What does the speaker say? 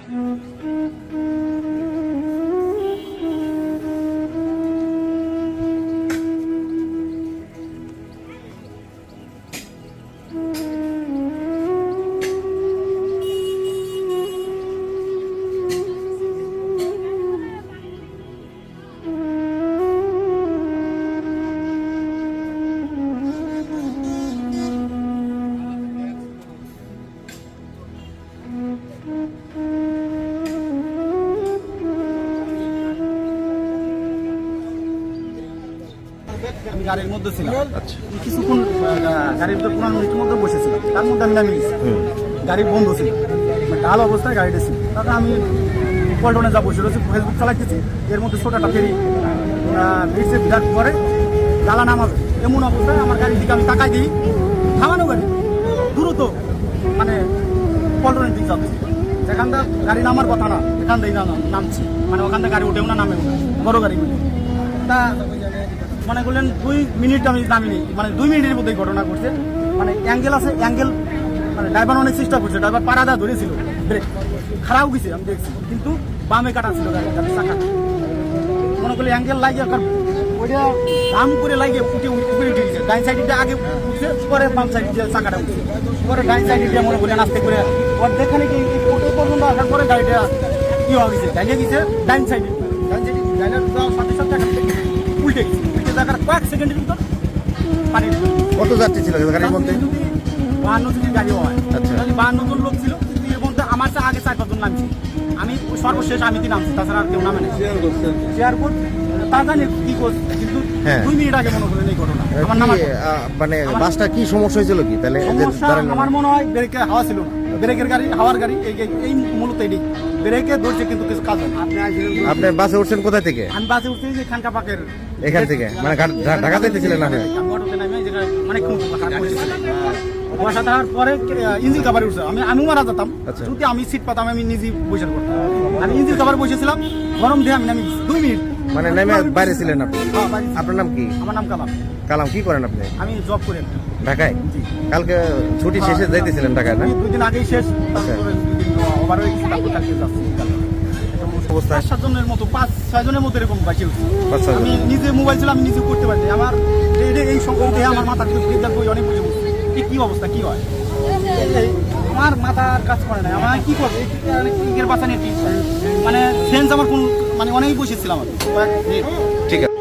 আমি গাড়ির মধ্যে ছিলাম, কিছুক্ষণ গাড়ির ভিতরে 15 মিনিটের মধ্যে বসেছিলাম। তার মধ্যে আমি নামিয়ে গেছি, গাড়ি বন্ধ ছিল, ডাল অবস্থায় গাড়িটা ছিল। তারপরে আমি পল্টনে যা বসে রয়েছি, ফেসবুক চালাচ্ছি, এর মধ্যে ছোটাটা ফেরি মিটছে বিরাট পরে জ্বালা নামাবে এমন অবস্থায় আমার গাড়ির দিকে আমি তাকাই দিই, থামানো গাড়ি দ্রুত মানে পল্টনের দিকে যাচ্ছে, যেখান থেকে গাড়ি নামার কথা না এখান থেকে নামছি, মানে ওখান থেকে গাড়ি উঠেও না নামেও না, বড় গাড়ি তা মনে করলেন 2 মিনিট আমি নামিনি, মানে 2 মিনিটের মধ্যেই ঘটনা ঘটছে। মানে অ্যাঙ্গেল আছে, অ্যাঙ্গেল মানে ড্রাইভার অনেক চেষ্টা করছে, ড্রাইভার পাড়াদা ধরেছিল, ব্রেক খারাপ গেছে আমি দেখছি, কিন্তু বামে কাটা ছিল গাড়ি চাকা, মনে করলে অ্যাঙ্গেল লাগিয়ে ওইটা দাম করে লাগিয়ে উঠে গেছে। ডাইন সাইডে আগে উঠছে, পরে বাম সাইড দিয়ে চাকাটা উঠছে, পরে ডাইন সাইডে দিয়ে মনে করি নাচতে করে ওর দেখানে কি ওটা পর্যন্ত আসার পরে গাড়িটা কি হয়ে গেছে, ডাইনে গেছে ডাইন সাইডে, ডাইনের সাথে সাথে উল্টে গেছে, উল্টে থাকার কয়েক সেকেন্ডের ভিতর পানি। কত যাত্রী ছিল গাড়ির মধ্যে? 52 জন গাড়ি হয়, 52 জন লোক ছিল, কিন্তু এর মধ্যে আমার চেয়ে আগে 4-5 জন নামছি, আমি সর্বশেষ আমি নামছি, তাছাড়া আর কেউ নামে না। শেয়ার করতে তা জানি কি করছে, কিন্তু 2 মিনিট আগে মনে করেন এই ঘটনা আমার নাম। মানে বাসটা কি সমস্যা হয়েছিল কি তাহলে? আমার মনে হয় ব্রেকে হাওয়া ছিল না, ব্রেকের গাড়ি হাওয়ার গাড়ি এই মূলত এটি ব্রেকে ধরছে, কিন্তু কিছু কাজ হয়। আপনি বাসে উঠছেন কোথা থেকে? আমি বাসে উঠছি যে খানকা পাকের এখান থেকে, মানে ঢাকা যেতেছিলেন না? মানে বসা থাকার পরে ইঞ্জিন কাভারে উঠছে, আমি মারা যেতাম যদি আমি সিট পাতাম, আমি নিজে বসে করতাম। আমি ইঞ্জিন কাভারে বসেছিলাম, গরম দিয়ে আমি নামি 2 মিনিট মানে নেমে বাইরে ছিলেন আপনি? আপনার নাম কি? আমার নাম কালাম। কালাম, কি করেন আপনি? আমি জব করি ঢাকায়। কালকে ছুটি শেষে যাইতেছিলেন ঢাকায় না? 2 দিন আগেই শেষ, ওভার হয়ে গেছে, তারপর কালকে যাচ্ছি। 5-7 জনের মতো, 5-6 জনের মতো এরকম বাসে উঠছি। আমি নিজে মোবাইল ছিল, আমি নিজে করতে পারছি। আমার এই সংকটে আমার মাথার অনেক বুঝে বলছি কি অবস্থা কি হয়, আমার মাথার কাজ করে না, আমার কি করবে কিকের বাঁচানি, মানে সেন্স আমার কোন মানে অনেক বসেছিলাম। ঠিক আছে।